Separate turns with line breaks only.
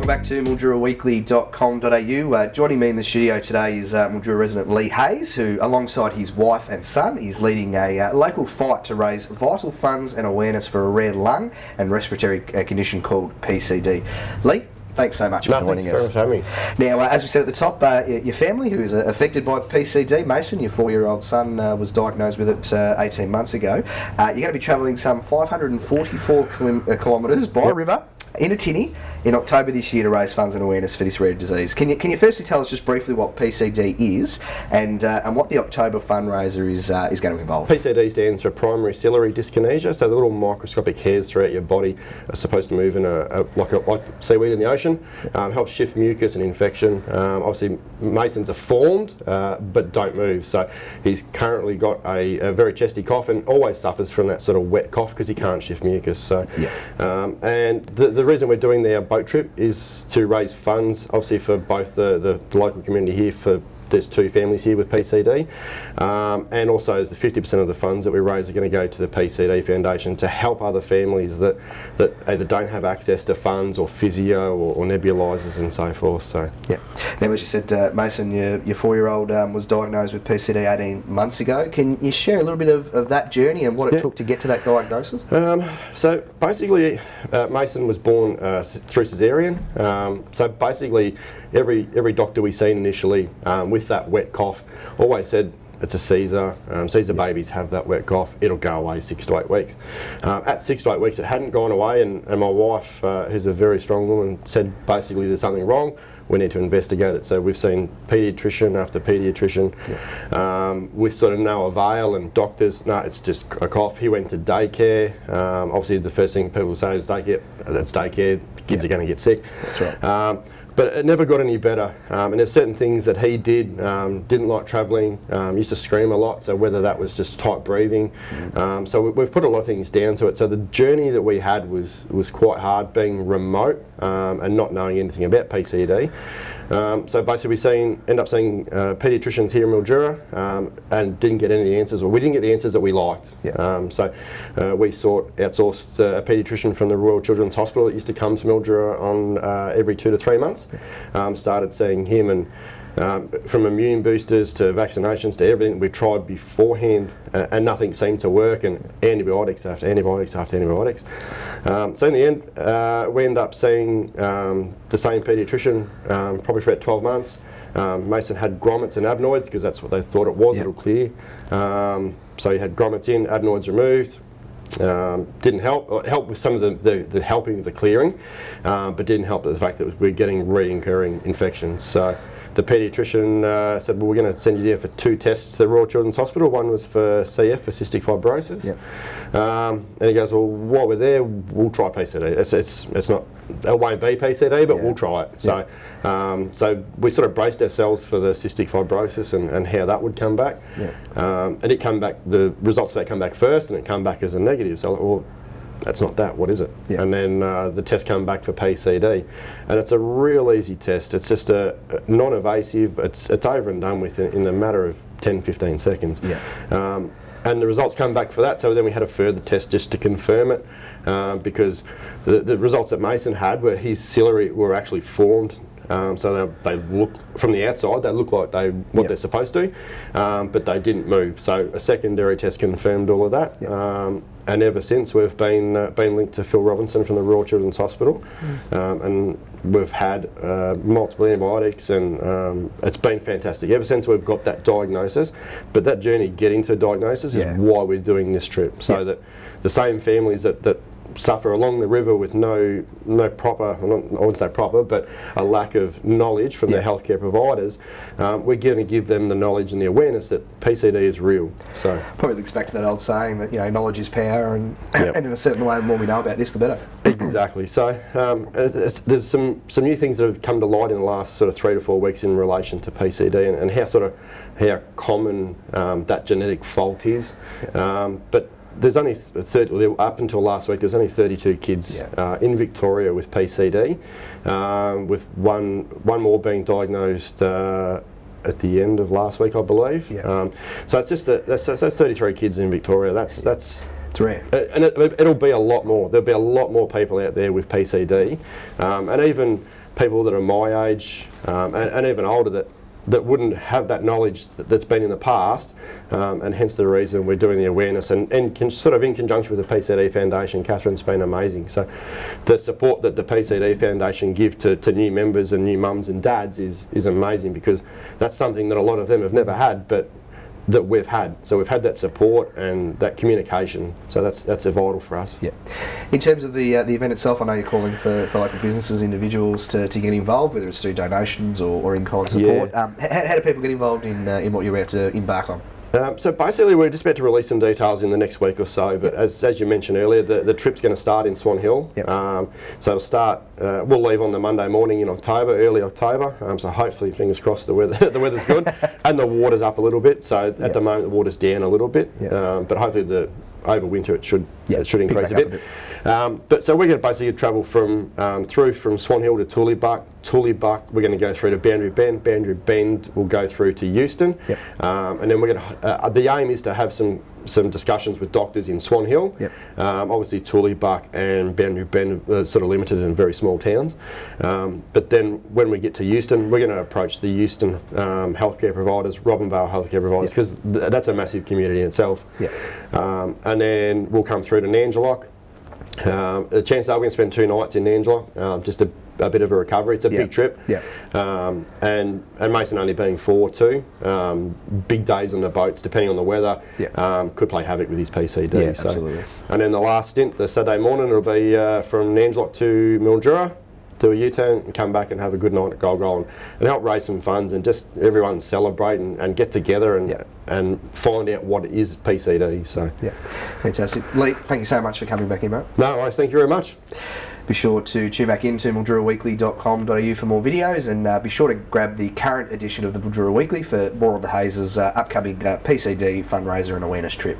Welcome back to MilduraWeekly.com.au. Joining me in the studio today is Mildura resident Lee Hayes, who, alongside his wife and son, is leading a local fight to raise vital funds and awareness for a rare lung and respiratory condition called PCD. Lee, thanks so much for joining us.
Thanks for having me.
Now, as we said at the top, your family, who is affected by PCD, Mason, your 4-year-old son, was diagnosed with it 18 months ago. You're going to be travelling some 544 kilometres by river in a tinny in October this year to raise funds and awareness for this rare disease. Can you firstly tell us just briefly what PCD is and what the October fundraiser is going to involve?
PCD stands for primary ciliary dyskinesia, so the little microscopic hairs throughout your body are supposed to move in like seaweed in the ocean. Helps shift mucus and infection. Obviously Mason's are formed but don't move, so he's currently got a very chesty cough and always suffers from that sort of wet cough because he can't shift mucus. So, and the reason we're doing our boat trip is to raise funds, obviously for both the local community here. There's 2 families here with PCD, and also the 50% of the funds that we raise are going to go to the PCD Foundation to help other families that either don't have access to funds or physio or nebulizers and so forth. So
yeah. Now, as you said, Mason, your 4-year-old was diagnosed with PCD 18 months ago. Can you share a little bit of that journey and what it took to get to that diagnosis?
So basically, Mason was born through caesarean. So basically, every doctor we seen initially with that wet cough always said it's a Caesar. Caesar babies have that wet cough. It'll go away 6 to 8 weeks. At 6 to 8 weeks, it hadn't gone away, and my wife, who's a very strong woman, said basically there's something wrong. We need to investigate it. So we've seen paediatrician after paediatrician with sort of no avail, and doctors, no, it's just a cough. He went to daycare. Obviously, the first thing people say is daycare. That's daycare. Kids are going to get sick.
That's right.
But it never got any better, and there's certain things that he did, didn't like travelling, used to scream a lot, so whether that was just tight breathing. So we've put a lot of things down to it. So the journey that we had was quite hard, being remote and not knowing anything about PCD. So basically we end up seeing paediatricians here in Mildura and didn't get any answers, or we didn't get the answers that we liked. So we outsourced a paediatrician from the Royal Children's Hospital that used to come to Mildura on every 2 to 3 months. Started seeing him, and from immune boosters to vaccinations to everything we tried beforehand, and nothing seemed to work, and antibiotics after antibiotics after antibiotics. So in the end, we ended up seeing the same paediatrician probably for about 12 months. Mason had grommets and adenoids because that's what they thought it was. It'll clear. So he had grommets in, adenoids removed. Didn't help. It helped with some of the helping of the clearing, but didn't help with the fact that we're getting recurring infections. So the paediatrician said, well, we're going to send you down for 2 tests to the Royal Children's Hospital. One was for CF, for cystic fibrosis. And he goes, well, while we're there, we'll try PCD. It's not, it won't be PCD, but we'll try it. So so we sort of braced ourselves for the cystic fibrosis and how that would come back. And it came back, the results of that come back first, and it come back as a negative. So, well, that's not that, what is it? And then the test come back for PCD, and it's a real easy test. It's just a non-invasive, it's over and done with in a matter of 10-15 seconds. And the results come back for that, so then we had a further test just to confirm it, because the results that Mason had were his ciliary were actually formed. So they look, from the outside, they look like what they're supposed to, but they didn't move. So a secondary test confirmed all of that. And ever since, we've been linked to Phil Robinson from the Royal Children's Hospital, and we've had multiple antibiotics, and it's been fantastic ever since we've got that diagnosis. But that journey getting to diagnosis is why we're doing this trip, so that the same families that suffer along the river with no proper, I wouldn't say proper, but a lack of knowledge from their healthcare providers, we're going to give them the knowledge and the awareness that PCD is real. So
probably links back to that old saying that, knowledge is power, and and in a certain way, the more we know about this, the better.
Exactly. So there's some new things that have come to light in the last sort of 3 to 4 weeks in relation to PCD and how common that genetic fault is. But there's only up until last week, there's only 32 kids in Victoria with PCD, with one more being diagnosed at the end of last week, I believe. So it's just that's 33 kids in Victoria. That's
it's rare,
and it'll be a lot more. There'll be a lot more people out there with PCD, and even people that are my age and even older that wouldn't have that knowledge that's been in the past, and hence the reason we're doing the awareness and sort of in conjunction with the PCD Foundation. Catherine's been amazing. So the support that the PCD Foundation give to new members and new mums and dads is amazing, because that's something that a lot of them have never had, but that we've had. So we've had that support and that communication. So that's vital for us.
Yeah. In terms of the event itself, I know you're calling for local businesses, individuals to get involved, whether it's through donations or in-kind support.
Yeah.
How do people get involved in what you're about to embark on?
So basically we're just about to release some details in the next week or so, but as you mentioned earlier, the trip's going to start in Swan Hill.
Yep.
So it'll start, we'll leave on the Monday morning in October, early October, so hopefully, fingers crossed, the weather's good and the water's up a little bit. So at the moment the water's down a little bit, but hopefully over winter it should increase a bit. But so we're going to basically travel from through from Swan Hill to Tullibut. Tullibut, we're going to go through to Boundary Bend. Boundary Bend will go through to Euston. Yep. And then we're going to. The aim is to have some discussions with doctors in Swan Hill. Yep. Obviously, Tullibut and Boundary Bend are sort of limited in very small towns. But then when we get to Euston, we're going to approach the Euston healthcare providers, Robinvale healthcare providers, because that's a massive community in itself. Yep. And then we'll come through to Nangelock. The chances are we're going to spend 2 nights in Nangelock, just a bit of a recovery. It's a big trip. Yep. And Mason only being 4 too. Big days on the boats, depending on the weather, could play havoc with his PCD.
Yeah, so. Absolutely.
And then the last stint, the Saturday morning, it'll be from Nangelock to Mildura, do a U-turn and come back and have a good night at Golgol and help raise some funds and just everyone celebrate and get together and find out what is PCD. So
yeah, fantastic. Lee, thank you so much for coming back in, mate.
No worries, thank you very much.
Be sure to tune back into milduraweekly.com.au for more videos, and be sure to grab the current edition of the Mildura Weekly for more on the Hazes' upcoming PCD fundraiser and awareness trip.